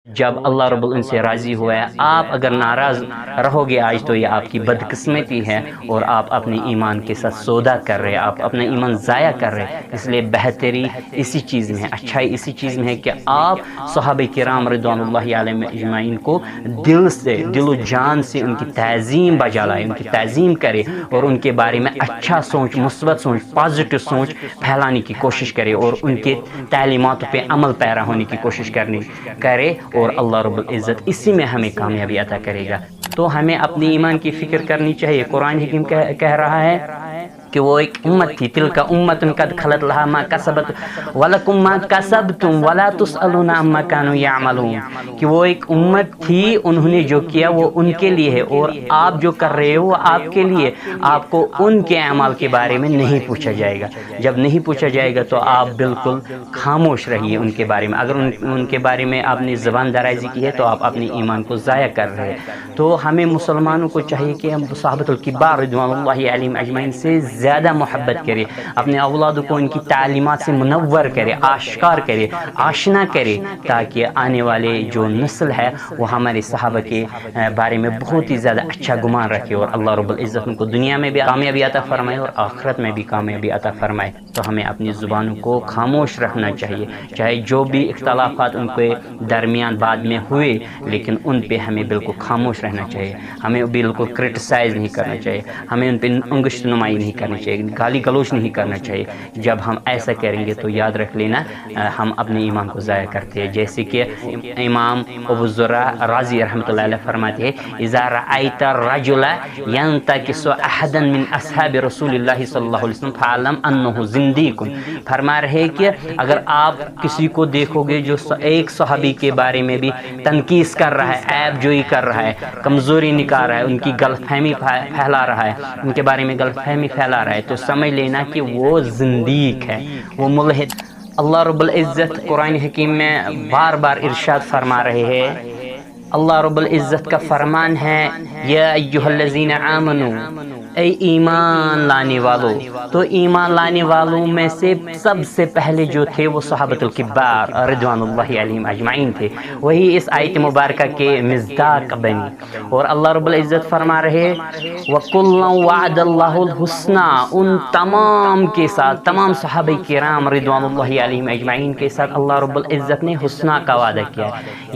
جب اللہ رب العزت سے راضی ہوا ہے، آپ اگر ناراض رہو گے آج تو یہ آپ کی بدقسمتی ہے اور آپ اپنے ایمان کے ساتھ سودا کر رہے ہیں، آپ اپنا ایمان ضائع کر رہے ہیں۔ اس لیے بہتری اسی چیز میں ہے، اچھائی اسی چیز میں ہے کہ آپ صحابہ کرام رضوان اللہ علیہم اجمعین کو دل سے، دل و جان سے ان کی تعظیم بجا لائے، ان کی تعظیم کرے اور ان کے بارے میں اچھا سوچ، مثبت سوچ، پازیٹو سوچ پھیلانے کی کوشش کرے اور ان کے تعلیمات پہ عمل پیرا ہونے کی کوشش کرے اور اللہ رب العزت اسی میں ہمیں کامیابی عطا کرے گا۔ تو ہمیں اپنی ایمان کی فکر کرنی چاہیے۔ قرآن حکیم کہہ رہا ہے کہ وہ ایک امت تھی، تلک امت قد خلت لها ما کسبت ولکم ما کسبتم ولا تسألون عما كانوا يعملون، کہ وہ ایک امت تھی، انہوں نے جو کیا وہ ان کے لیے ہے اور آپ جو کر رہے ہو وہ آپ کے لیے، آپ کو ان کے اعمال کے بارے میں نہیں پوچھا جائے گا۔ جب نہیں پوچھا جائے گا تو آپ بالکل خاموش رہیے ان کے بارے میں۔ اگر ان کے بارے میں آپ نے زبان درازی کی ہے تو آپ اپنے ایمان کو ضائع کر رہے ہیں۔ تو ہمیں مسلمانوں کو چاہیے کہ ہم صحابۃ الکبار رضوان اللہ علیہم اجمعین سے زیادہ محبت کرے، اپنے اولادوں کو ان کی تعلیمات سے منور کرے، آشکار کرے، آشنا کرے، تاکہ آنے والے جو نسل ہے وہ ہمارے صحابہ کے بارے میں بہت ہی زیادہ اچھا گمان رکھے اور اللہ رب العزت ان کو دنیا میں بھی کامیابی عطا فرمائے اور آخرت میں بھی کامیابی عطا فرمائے۔ تو ہمیں اپنی زبانوں کو خاموش رکھنا چاہیے، چاہے جو بھی اختلافات ان کے درمیان بعد میں ہوئے، لیکن ان پہ ہمیں بالکل خاموش رہنا چاہیے، ہمیں بالکل کرٹیسائز نہیں کرنا چاہیے، ہمیں ان پہ انگشت نمائی نہیں کرنی چاہیے، گالی گلوچ نہیں کرنا چاہیے۔ جب ہم ایسا کریں گے تو یاد رکھ لینا ہم اپنے ایمان کو ضائع کرتے ہیں۔ جیسے کہ امام ابو زرع رازی رحمۃ اللہ علیہ فرماتے ہیں اذا رأیت الرجل ینتکس احدا من اصحاب رسول اللہ صلی اللہ علیہ وسلم فاعلم انہ زندیق، فرما رہے کہ اگر آپ کسی کو دیکھو گے جو ایک صحابی کے بارے میں بھی تنقیص کر رہا ہے، عیب جوئی کر رہا ہے، کمزوری نکال رہا ہے، ان کی غلط فہمی پھیلا رہا ہے، ان کے بارے میں غلط فہمی پھیلا رہا ہے، تو سمجھ لینا کہ وہ زندیق ہے، وہ ملحد۔ اللہ رب العزت قرآن حکیم میں بار بار ارشاد فرما رہے ہیں، اللہ رب العزت کا فرمان ہے یا ایھا الذین آمنوا، اے ایمان لانے والو۔ تو ایمان لانے والوں میں سے سب سے پہلے جو تھے وہ صحابۃ الکبار رضوان اللہ علیہم اجمعین تھے، وہی اس آیت مبارکہ کے مصداق بنی۔ اور اللہ رب العزت فرما رہے وَكُلًّا وَعَدَ اللَّهُ الْحُسْنَىٰ، ان تمام کے ساتھ، تمام صحابہ کرام رضوان اللہ علیہم اجمعین کے ساتھ اللہ رب العزت نے حسنہ کا وعدہ کیا،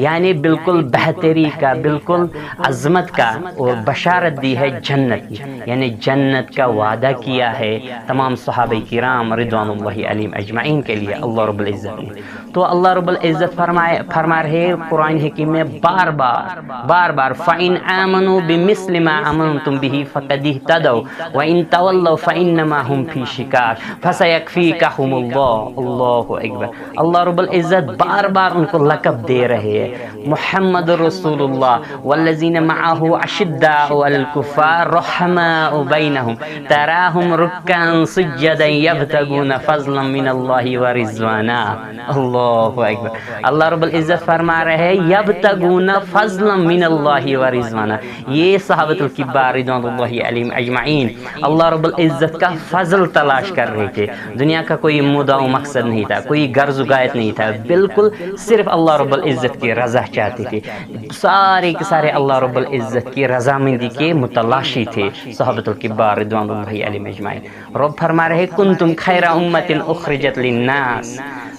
یعنی بالکل بہتری کا، بالکل عظمت کا، اور بشارت دی ہے جنت کی، یعنی جنت کا وعدہ کیا ہے تمام صحابہ کرام رضوان اللہ علیہم اجمعین کے لیے اللہ رب العزت نے۔ تو اللہ رب العزت فرما رہے قرآن حکیم میں بار بار فَإِنْ آمَنُوا بِمِثْلِ مَا آمَنْتُمْ بِهِ فَقَدِ اهْتَدَوْا وَإِنْ تَوَلَّوْا فَإِنَّمَا هُمْ فِي شِقَاقٍ فَسَيَكْفِيكَهُمُ اللَّهُ، اللہ اکبر۔ اللہ رب العزت بار ان کو لقب دے رہے ہیں محمد رسول اللہ والذین معه أشداء علی الکفار رحماء بینہم تراہم رکعا سجدا یبتغون فضلا من اللہ ورضوانا، اللہ اکبر۔ اللہ رب العزت فرما رہے ہیں یبتغون فضلا من اللہ ورضوانا، یہ صحابۃ الکبار رضوان اللہ علیہم اجمعین اللہ رب العزت کا فضل تلاش کر رہے تھے، دنیا کا کوئی مدعا و مقصد نہیں تھا، کوئی غرض و غایت نہیں تھا، بالکل صرف اللہ رب العزت کی رضا چاہتے تھے، سارے کے سارے اللہ رب العزت کی رضامندی کے متلاشی تھے صحابۃ الکبار رضوان اللہ علیہم اجمعین۔ رب فرما رہے کنتم خیر امۃ اخرجت للناس،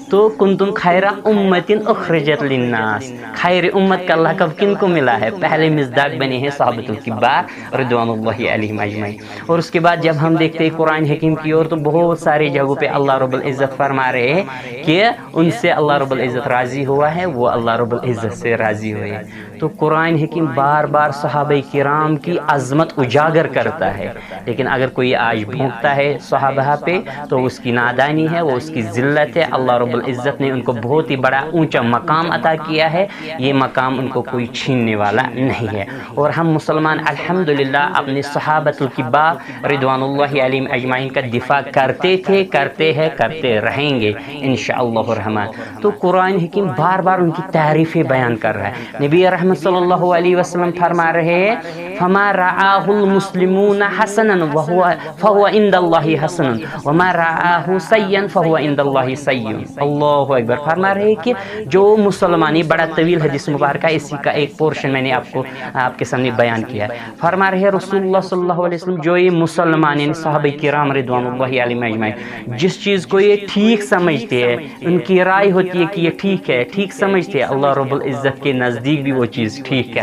تو کنتم خیر امت اخرجت للناس، خیر امت کا لقب کن کو ملا ہے؟ پہلے مصداق بنے ہیں صحابۃ الکبار رضوان اللہ علیہم اجمعین۔ اور اس کے بعد جب ہم دیکھتے ہیں قرآن حکیم کی اور تو بہت ساری جگہوں پہ اللہ رب العزت فرما رہے ہیں کہ ان سے اللہ رب العزت راضی ہوا ہے، وہ اللہ رب العزت سے راضی ہوئے۔ تو قرآن حکیم بار صحابہ کرام کی عظمت اجاگر کرتا ہے، لیکن اگر کوئی آج بھونکتا ہے صحابہ پہ تو اس کی نادانی ہے، وہ اس کی ذلت ہے۔ اللہ رب العزت نے ان کو بہت ہی بڑا اونچا مقام عطا کیا ہے، یہ مقام ان کو کوئی چھیننے والا نہیں ہے۔ اور ہم مسلمان الحمدللہ اپنے صحابۃ الکبار رضوان اللہ علیہم اجمعین کا دفاع کرتے تھے، کرتے ہیں، کرتے رہیں گے انشاءاللہ الرحمن۔ تو قرآن حکیم بار ان کی تعریفیں بیان کر رہا ہے۔ نبی رحمت صلی اللہ علیہ وسلم فرما رہے ہیں فما رآہ المسلمون حسنا فهو عند اللہ حسن وما رآہ سیئا فهو عند اللہ سیئ، اللہ اکبر. فرما رہے کہ جو مسلمان، یہ بڑا طویل حدیث مبارکہ، اسی کا ایک پورشن میں نے آپ کے سامنے بیان کیا ہے. فرما رہے رسول اللہ صلی اللہ علیہ وسلم جو یہ مسلمان یعنی صحابہ کرام رضوان اللہ علیہم اجمعین جس چیز کو یہ ٹھیک سمجھتے ہیں، ان کی رائے ہوتی ہے کہ یہ ٹھیک ہے، ٹھیک سمجھتے ہیں، اللہ رب العزت کے نزدیک بھی وہ چیز ٹھیک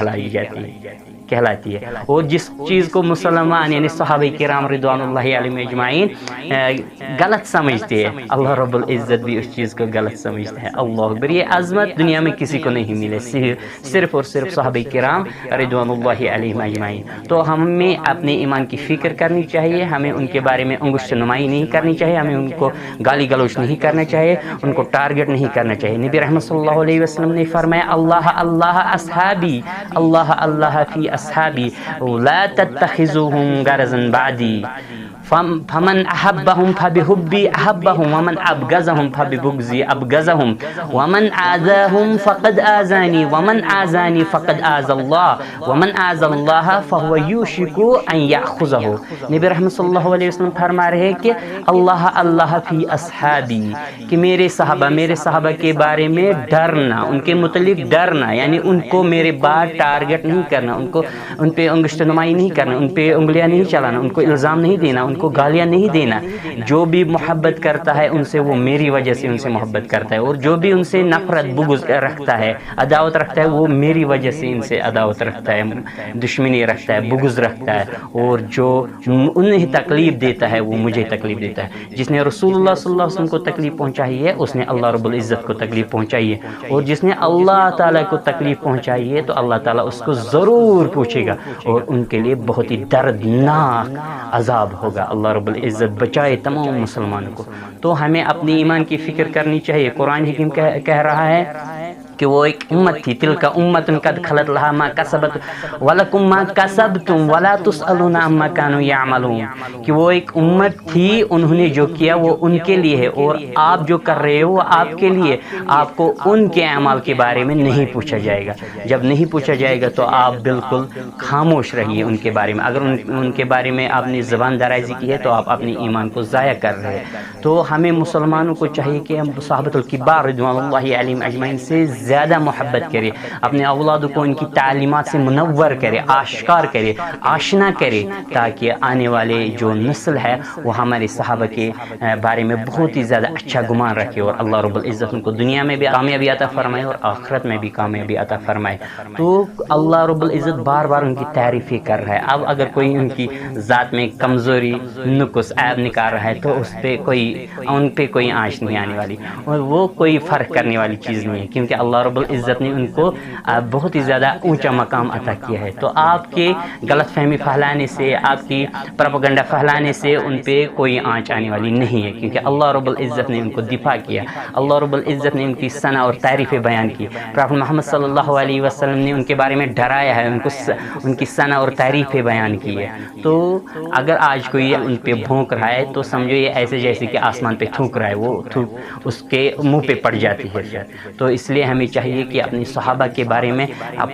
کہلاتی ہے. اور جس چیز کو مسلمان یعنی صحابہ کرام رضوان اللہ علیہم اجمعین غلط سمجھتے ہیں، اللہ رب العزت بھی اس چیز کو غلط سمجھتا ہے. اللہ اکبر. یہ عظمت دنیا میں کسی کو نہیں ملے، صرف اور صرف صحابہ کرام رضوان اللہ علیہم اجمعین. تو ہمیں اپنے ایمان کی فکر کرنی چاہیے، ہمیں ان کے بارے میں انگشت نمائی نہیں کرنی چاہیے، ہمیں ان کو گالی گلوچ نہیں کرنا چاہیے، ان کو ٹارگٹ نہیں کرنا چاہیے. نبی رحمت صلی اللہ علیہ وسلم نے فرمایا اللہ اللہ اصحابی، اللہ اللہ فی اصحابی لا تتخذوهم غرضا بعدی فمن احبهم فبحبی احبهم ومن ابغضهم فببغضی ابغضهم ومن آذاهم فقد آذانی ومن آذانی فقد آذى الله ومن آذى الله فهو یوشک ان یاخذه. نبی رحمت صلی اللہ علیہ وسلم فرما رہے کہ اللہ اللہ فی اصحابی، کہ میرے صحابہ کے بارے میں ڈرنا، ان کے متعلق ڈرنا، یعنی ان کو میرے بات ٹارگٹ نہیں کرنا، ان پہ انگشت نمائی نہیں کرنا، ان پہ انگلیاں نہیں چلانا، ان کو الزام نہیں دینا، ان کو گالیاں نہیں دینا. جو بھی محبت کرتا ہے ان سے وہ میری وجہ سے ان سے محبت کرتا ہے، اور جو بھی ان سے نفرت بغض رکھتا ہے، عداوت رکھتا ہے، وہ میری وجہ سے ان سے عداوت رکھتا ہے، دشمنی رکھتا ہے، بغض رکھتا ہے. اور جو انہیں تکلیف دیتا ہے وہ مجھے تکلیف دیتا ہے. جس نے رسول اللہ صلی اللہ علیہ وسلم کو تکلیف پہنچائی ہے اس نے اللہ رب العزت کو تکلیف پہنچائی ہے، اور جس نے اللہ تعالیٰ کو تکلیف پہنچائی ہے تو اللہ تعالیٰ اس کو ضرور پوچھے گا، اور ان کے لیے بہت ہی دردناک عذاب ہوگا. اللہ رب العزت بچائے تمام مسلمانوں کو. تو ہمیں اپنی ایمان کی فکر کرنی چاہیے. قرآن حکیم کہہ رہا ہے کہ وہ ایک امت تھی، تلک امت قد خلت لها ما کسبت ولکم ما کسبتم ولا تسألون عما كانوا يعملون. کہ وہ ایک امت تھی، انہوں نے جو کیا وہ ان کے لیے ہے، اور آپ جو کر رہے ہو وہ آپ کے لیے، آپ کو ان کے اعمال کے بارے میں نہیں پوچھا جائے گا. جب نہیں پوچھا جائے گا تو آپ بالکل خاموش رہیے ان کے بارے میں. اگر ان کے بارے میں آپ نے زبان درازی کی ہے تو آپ اپنے ایمان کو ضائع کر رہے ہیں. تو ہمیں مسلمانوں کو چاہیے کہ ہم صحابۃ الکبار رضوان اللہ علیہم اجمعین سے زیادہ محبت کرے، اپنے اولادوں کو ان کی تعلیمات سے منور کرے، آشکار کرے، آشنا کرے، تاکہ آنے والے جو نسل ہے وہ ہمارے صحابہ کے بارے میں بہت ہی زیادہ اچھا گمان رکھے، اور اللہ رب العزت ان کو دنیا میں بھی کامیابی عطا فرمائے اور آخرت میں بھی کامیابی عطا فرمائے. تو اللہ رب العزت بار بار ان کی تعریفیں کر رہا ہے. اب اگر کوئی ان کی ذات میں کمزوری، نقص، عیب نکال رہا ہے تو ان پہ کوئی آنچ نہیں آنے والی، اور وہ کوئی فرق کرنے والی چیز نہیں ہے، کیونکہ اللہ رب العزت نے ان کو بہت ہی زیادہ اونچا مقام عطا کیا ہے. تو آپ کے غلط فہمی پھیلانے سے، آپ کی پروپیگنڈا پھیلانے سے ان پہ کوئی آنچ آنے والی نہیں ہے، کیونکہ اللہ رب العزت نے ان کو دفاع کیا، اللہ رب العزت نے ان کی ثنا اور تعریفیں بیان کی. پروفیٹ محمد صلی اللہ علیہ وسلم نے ان کے بارے میں ڈرایا ہے، ان کی ثنا اور تعریفیں بیان کی ہے. تو اگر آج کوئی ان پہ بھونک رہا ہے تو سمجھو یہ ایسے جیسے کہ آسمان پہ تھوک رہا ہے، وہ تھوک اس کے منہ پہ پڑ جاتی ہے. تو اس لیے ہمیں چاہیے کہ اپنی صحابہ کے بارے میں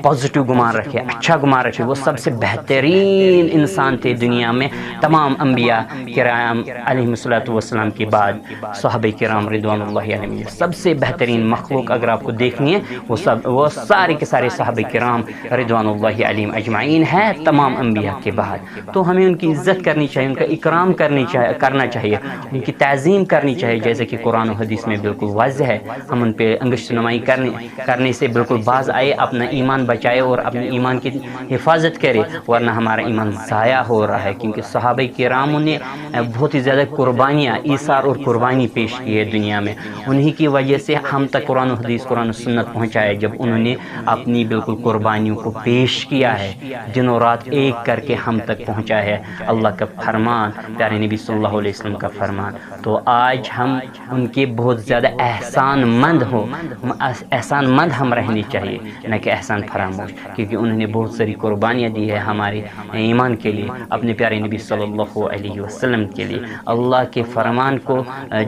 پازیٹیو گمان رکھے، اچھا گمان رکھے. وہ سب سے بہترین انسان تھے دنیا میں، تمام انبیاء کرام علیہ الصلوۃ والسلام کے بعد صحابہ کرام رضوان اللہ علیہم سب سے بہترین مخلوق اگر آپ کو دیکھنی ہے وہ سارے کے سارے صحابہ کرام رضوان اللہ علیہم اجمعین ہیں، تمام انبیاء کے بعد. تو ہمیں ان کی عزت کرنی چاہیے، ان کا اکرام کرنا چاہیے، ان کی تعظیم کرنی چاہیے، جیسے کہ قرآن و حدیث میں بالکل واضح ہے. ہم ان پہ انگشت نمائی کرنے سے بالکل باز آئے، اپنا ایمان بچائے اور اپنے ایمان کی حفاظت کرے، ورنہ ہمارا ایمان ضائع ہو رہا ہے. کیونکہ صحابہ کرام نے بہت ہی زیادہ قربانیاں، ایثار اور قربانی پیش کی ہے دنیا میں. انہی کی وجہ سے ہم تک قرآن و حدیث، قرآن و سنت پہنچایا، جب انہوں نے اپنی بالکل قربانیوں کو پیش کیا ہے، دن و رات ایک کر کے ہم تک پہنچا ہے اللہ کا فرمان، پیارے نبی صلی اللہ علیہ وسلم کا فرمان. تو آج ہم ان کے بہت زیادہ احسان احسان مند ہم رہنی چاہیے نہ کہ احسان فراموش، کیونکہ انہوں نے بہت ساری قربانیاں دی ہے ہمارے ایمان کے لیے، اپنے پیارے نبی صلی اللہ علیہ وسلم کے لیے، اللہ کے فرمان کو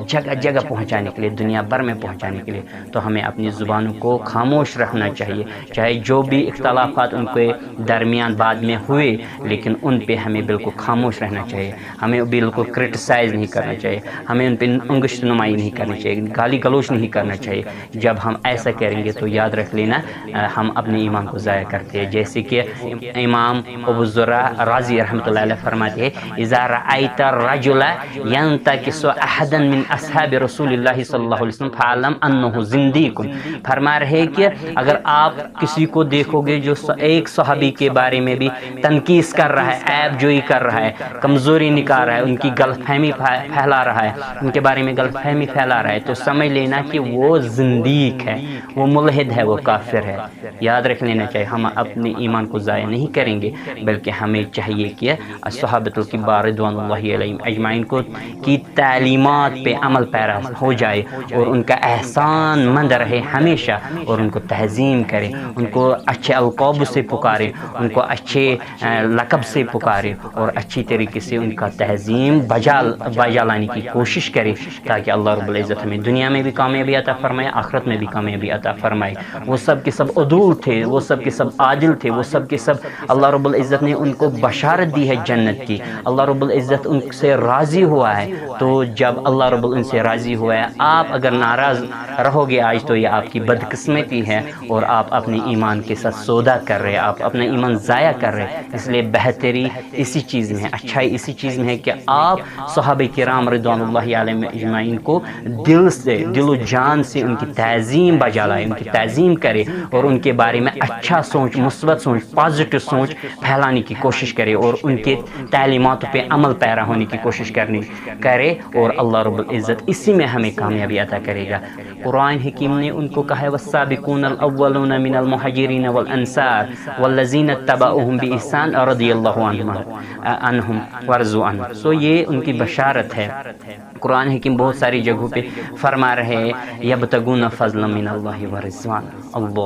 جگہ جگہ پہنچانے کے لیے، دنیا بھر میں پہنچانے کے لیے۔ تو ہمیں اپنی زبانوں کو خاموش رکھنا چاہیے، چاہے جو بھی اختلافات ان کے درمیان بعد میں ہوئے، لیکن ان پہ ہمیں بالکل خاموش رہنا چاہیے، ہمیں بالکل کرٹیسائز نہیں کرنا چاہیے، ہمیں ان پہ انگشت نمائی نہیں کرنی چاہیے، گالی گلوچ نہیں کرنا چاہیے۔ جب ہم ایسا کریں گے تو یاد رکھ لینا ہم اپنے ایمان کو ضائع کرتے ہیں، جیسے کہ امام ابو زرع رازی رحمۃ اللہ علیہ فرماتے ہیں اذا رأیت الرجل ينتكس احدا من اصحاب رسول اللہ صلی اللہ علیہ وسلم فعلم انه زندیق، فرما رہے کہ اگر آپ کسی کو دیکھو گے جو ایک صحابی کے بارے میں بھی تنقیص کر رہا ہے، عیب جوئی کر رہا ہے، کمزوری نکال رہا ہے، ان کی غلط فہمی پھیلا رہا ہے، ان کے بارے میں غلط فہمی پھیلا رہا ہے، تو سمجھ لینا کہ وہ زندیق ہے، وہ ملحد ہے، وہ کافر ہے۔ یاد رکھ لینا چاہیے ہم اپنے ایمان کو ضائع نہیں کریں گے، بلکہ ہمیں چاہیے کہ صحابۃ الکبار رضوان اللہ علیہم اجمعین کو کی تعلیمات پہ عمل پیرا ہو جائے اور ان کا احسان مند رہے ہمیشہ، اور ان کو تہذیم کرے، ان کو اچھے القاب سے پکارے، ان کو اچھے لقب سے پکارے، اور اچھی طریقے سے ان کا تہذیم بجا لانے کی کوشش کرے، تاکہ اللہ رب العزت ہمیں دنیا میں بھی کامیابی عطا فرمائے، آخرت میں بھی کامیابی عطا فرمائے۔ وہ سب کے سب عدول تھے، وہ سب کے سب عادل تھے، وہ سب کے سب اللہ رب العزت نے ان کو بشارت دی ہے جنت کی، اللہ رب العزت ان سے راضی ہوا ہے۔ تو جب اللہ رب العزت سے راضی ہوا ہے، آپ اگر ناراض رہو گے آج تو یہ آپ کی بدقسمتی ہے، اور آپ اپنے ایمان کے ساتھ سودا کر رہے، آپ اپنا ایمان ضائع کر رہے۔ اس لیے بہتری اسی چیز میں ہے، اچھائی اسی چیز میں ہے کہ آپ صحابہ کرام رضوان اللہ علیہم اجمعین کو دل سے، دل و جان سے ان کی تعظیم بجا لائے، ان کی تعظیم کرے، اور ان کے بارے میں اچھا سوچ، مثبت سوچ، پازیٹو سوچ پھیلانے کی کوشش کرے، اور ان کے تعلیمات پہ عمل پیرا ہونے کی کوشش کرے، اور اللہ رب العزت اسی میں ہمیں کامیابی عطا کرے گا۔ قرآن حکیم نے ان کو کہا ہے والسابقون الاولون من المہاجرین والانصار والذین اتبعوہم بإحسان رضی اللہ عنہم ورضوا عنہ۔ سو یہ ان کی بشارت ہے۔ قرآن حکیم بہت ساری جگہوں پہ فرما رہے یبتغون فضلا من اللہ ورضوان۔ اللہ